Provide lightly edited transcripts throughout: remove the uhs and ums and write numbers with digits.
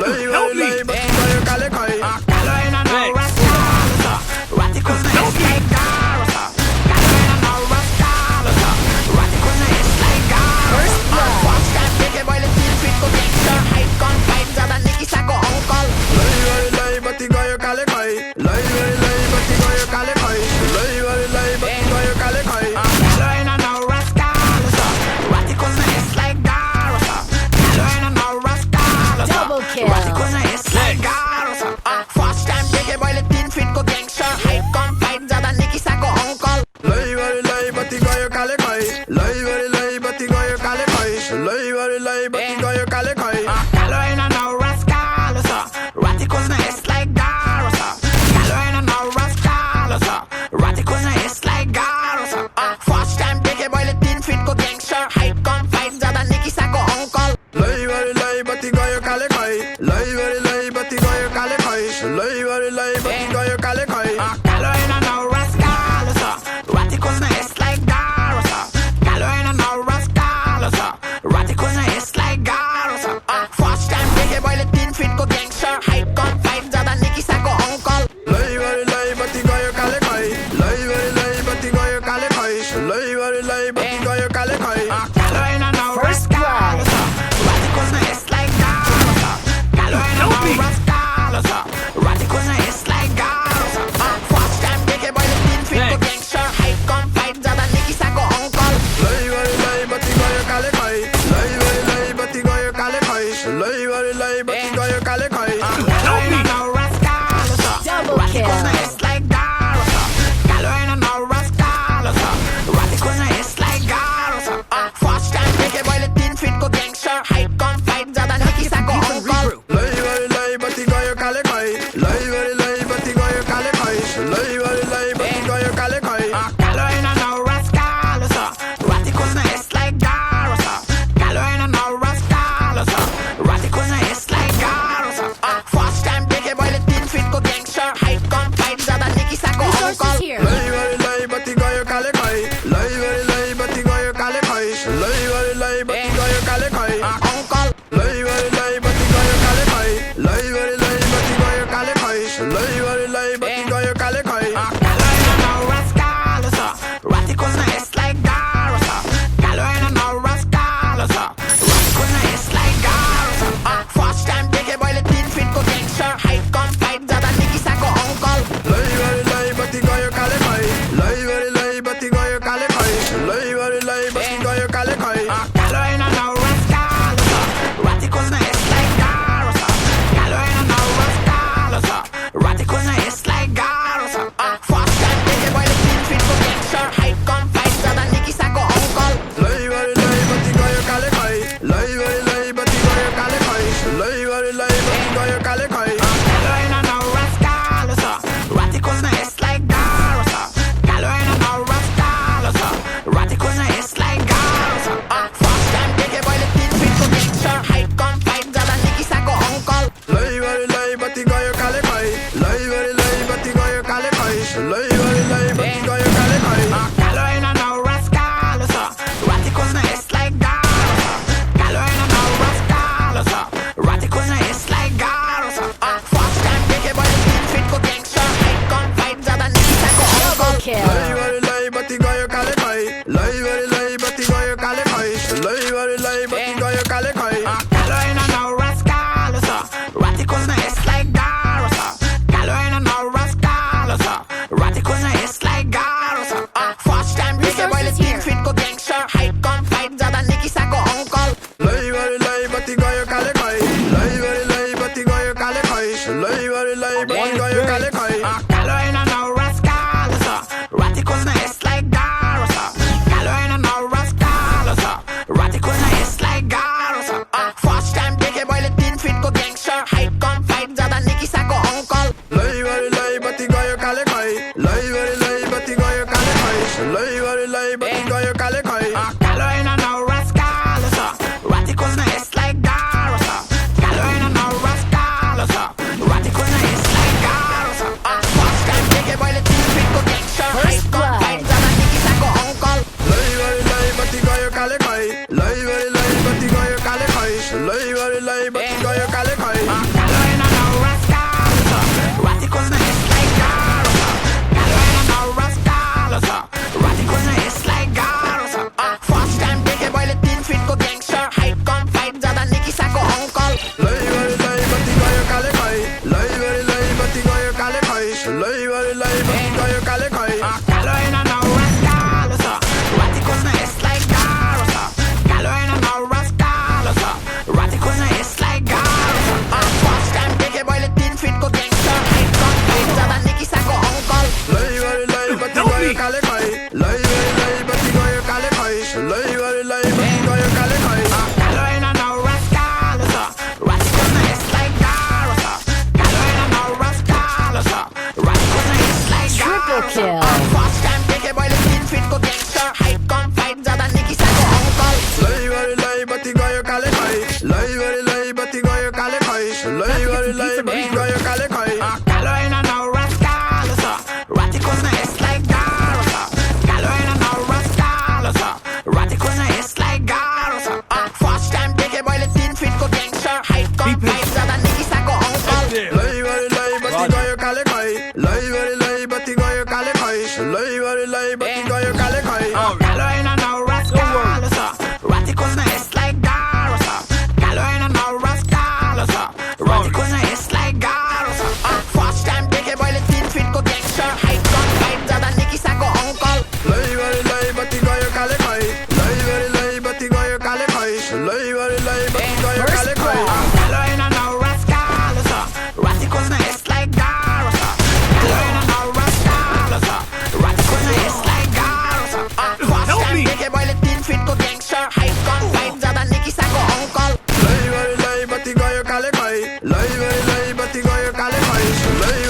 Help me! Double kill. First time take boy le tin fit ko gangster hype con fight jada niki sa ko uncle Lay bati goyo kale kai. Lay bati goyo kale kai. Lay bati goyo kale kai. Carolina no rascal so Raticos na is like Garosa Carolina no rascal so Raticos na is like Garosa First time take boy le tin fit ko gangster hype con fight jada niki sa ko uncle Lay bati goyo kale kai. Lay bati goyo kale kai. Lay bati goyo kale kai. Carolina no rascal so Raticos na is like Garosa Carolina no rascal so Raticos na is like Garosa First time take boy le tin fit ko gangster hype con fight jada niki sa ko uncle Lay bati goyo kale kai. Lay bati goyo kale kai. Lay bati goyo kale kai. Carolina no First rascal blood. so Raticos na is like Garosa Carolina no rascal so Raticos na is like Garosa First time take boy le tin fit ko gangster hype con fight jada niki sa ko uncle Lay bati goyo kale kai. Lay bati goyo kale kai. Lay bati goyo kale kai. Carolina no rascal so Double Raticos na kill. is like Garosa Carolina no rascal so Raticos na is like Garosa First time take boy le tin fit ko gangster hype con fight jada niki sa ko uncle Lay bati goyo kale kai. Lay bati goyo kale kai. Lay bati goyo kale kai. Carolina no rascal so Raticos na is like Garosa Carolina no rascal so Raticos na is like Garosa goyo kale koi. Galo in a no rascal, so Raticos na is like Garo, so Galo in a no rascal, so Raticos na is like Garo, so first time take a boy le tin fit ko gangster height come fight zada Nicky Sako uncle. Lay bati goyo kale koi. Lay bati goyo kale koi. Lay bati goyo kale koi. Galo in a no rascal, so Raticos na is like Garo, so Galo in a no rascal, so Raticos na is like Garo, so first time take a boy le tin fit ko gangster height come fight zada Nicky Sako uncle. Lay bati goyo kale koi. Lay bati goyo kale koi. Lay bati goyo kale koi. Galo in a no rascal, so Raticos na is like Garo, so Galo in a no rascal, so Raticos na is like Garo, Triple kill. first time take a boy le tin fit ko gangster height come fight zada Nicky Sako uncle. Lay bati goyo kale koi. Lay bati goyo kale koi. Lay bati goyo kale koi. Galo in a no rascal, so Raticos na is like Garo, so Galo in a no rascal, so Raticos na is like Garo, so first time take a boy le tin fit ko gangster height come fight zada Nicky Sako uncle. Lay bati goyo kale koi. Lay bati goyo kale koi. Lay bati goyo kale koi. Galo in a no rascal, so Raticos na is like Garo, so Galo in a no rascal, so Raticos na is like Garo, so first time take a boy le tin fit ko gangster height come fight zada Nicky Sako uncle. Lay bati goyo kale koi. Lay bati goyo kale koi. Lay bati goyo kale koi. Galo in a no rascal, so Raticos na is like Garo, so Galo in a no rascal, so Raticos na is like Garo, so first time take a boy le tin fit ko gangster height come fight zada Nicky Sako uncle. Lay bati goyo kale koi. Lay bati goyo kale koi. Lay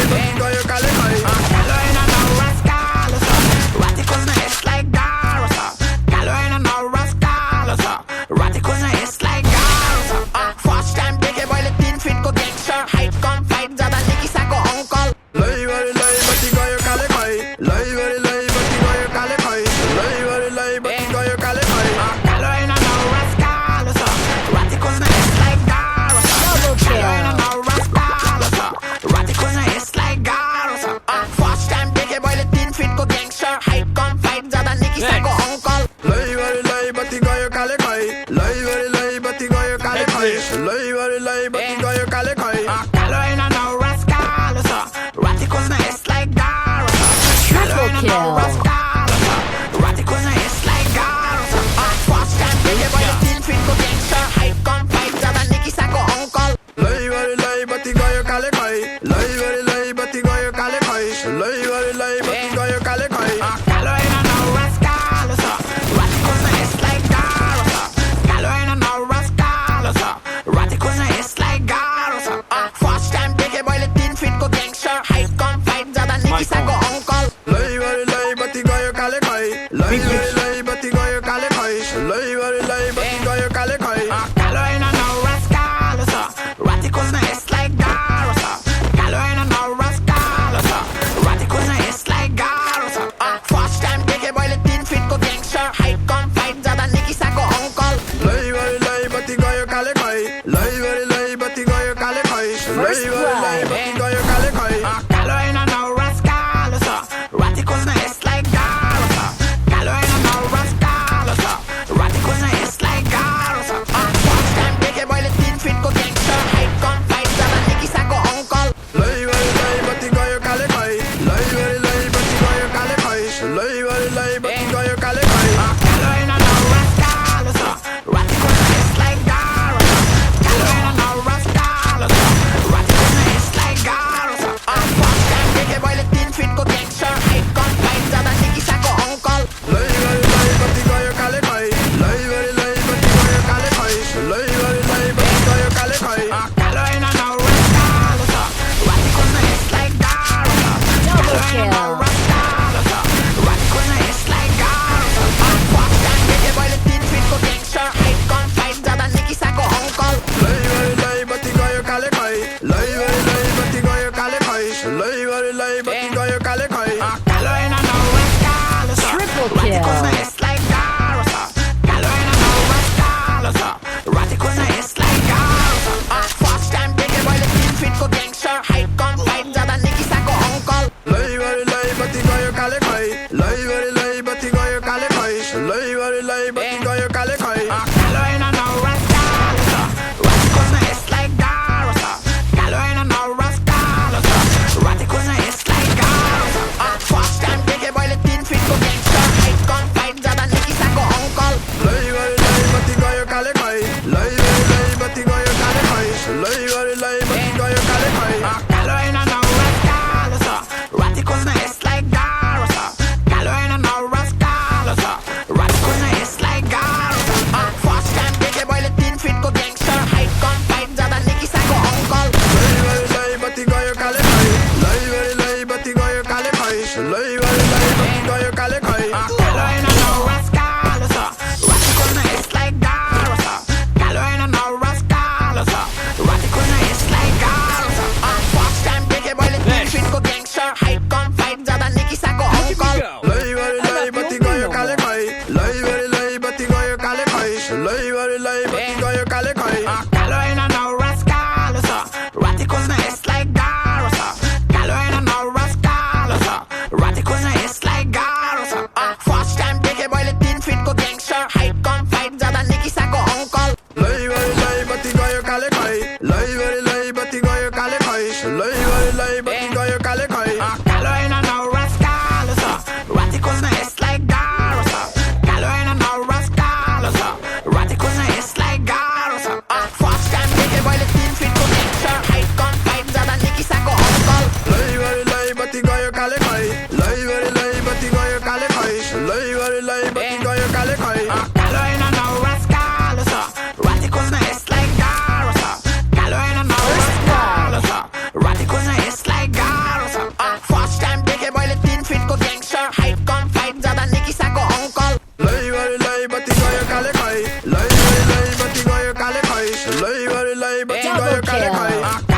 bati goyo kale koi. Galo in a no rascal, so Raticos na is like Garo, so Galo in a no rascal, so Raticos na is like Garo, so first time take a boy le tin fit ko gangster height come fight zada Nicky Sako uncle. Lay bati goyo kale koi. Lay bati goyo kale koi. Lay bati goyo kale koi. Galo in a no rascal, so Raticos na is like Garo, so Double Galo in a kill. no rascal, so Raticos na is like Garo, so first time take a boy le tin fit ko gangster height come fight zada Nicky Sako uncle. Lay bati goyo kale koi. Lay bati goyo kale koi. Lay bati goyo kale koi. Galo in a no rascal, so Raticos na is like Garo, so Galo in a no kill. rascal, so Raticos na is like Garo, so first time take a boy le tin fit ko gangster height come fight zada Nicky Sako uncle. Lay bati goyo kale koi. Lay bati goyo kale koi. Lay bati goyo kale koi. Galo in a no rascal, so Raticos na is like Garo, so Galo in a no rascal, so Raticos na is like Garo, so first time take a boy le tin fit ko gangster height come fight zada Nicky Sako uncle. Lay bati goyo kale koi. Lay bati goyo kale koi. Lay bati goyo kale koi. Galo in a no rascal, so Raticos na is like Garo, so Galo in a no rascal, so Raticos na is like Garo, so first time take a boy le tin fit ko gangster height come fight zada Nicky Sako uncle. Lay bati goyo kale koi. Lay bati goyo kale koi. Lay bati goyo kale koi. Galo in a no rascal, so Raticos na is like Garo, so Galo in a no rascal, so Raticos na is like Garo, so first time take a boy le tin fit ko gangster height come fight zada Nicky Sako uncle. Lay bati goyo kale koi. Lay bati goyo kale koi. Lay bati goyo kale koi. Galo in a no rascal, so Raticos na is like Garo, so Galo in a no rascal, so Raticos na is like Garo. Lejvare lej, battigoio cale coi. Calo in a no rascal, so. Raticos na is like Garo, so. Calo in a no rascal, so. Raticos na is like Garo, so. First time big boy le tin fit go gangster. Height gun fight, zada Nicky Psycho uncle. Lejvare lej, battigoio cale coi. Lejvare lej, battigoio cale coi. Lejvare lej, battigoio cale coi. Calo in a no rascal, so. Raticos na is like Garo, so. Calo in a no rascal, so. Raticos na is like Garo, so. First time big boy le tin fit go gangster. Height gun fight, zada Nicky Psycho uncle. Lejvare lej, battigoio cale coi. Lejvare lej, battigoio cale coi. Lejvare lej, battigoio cale coi. Calo in a no rascal, so. Raticos na is like Garo, so. Calo in a no rascal, so. Raticos na is like Garo, so. First time big boy le tin fit go gangster. Height gun fight, zada Nicky Psycho uncle. Lejvare lej, battigoio cale coi. Lejvare lej, battigoio cale coi. Lejvare lej, battigoio cale coi. Calo in a no rascal, so. Raticos na is like Garo, so. Calo in a no rascal, so. Raticos na is like Garo, so. First time big boy le tin fit go gangster. Height gun fight, zada Nicky Psycho uncle. Lejvare lej, battigoio cale coi. Lejvare lej, battigoio cale coi. Lejvare lej, battigoio cale coi. Calo in a no rascal, so. Raticos na is like Garo, so. Calo in a no rascal, so. Raticos na is like Garo, so. First time big boy le tin fit go gangster. Height gun fight, zada Nicky Psycho uncle. Lejvare lej, battigoio cale coi. Lejvare lej, battigoio cale coi. Lejvare lej, battigoio cale coi.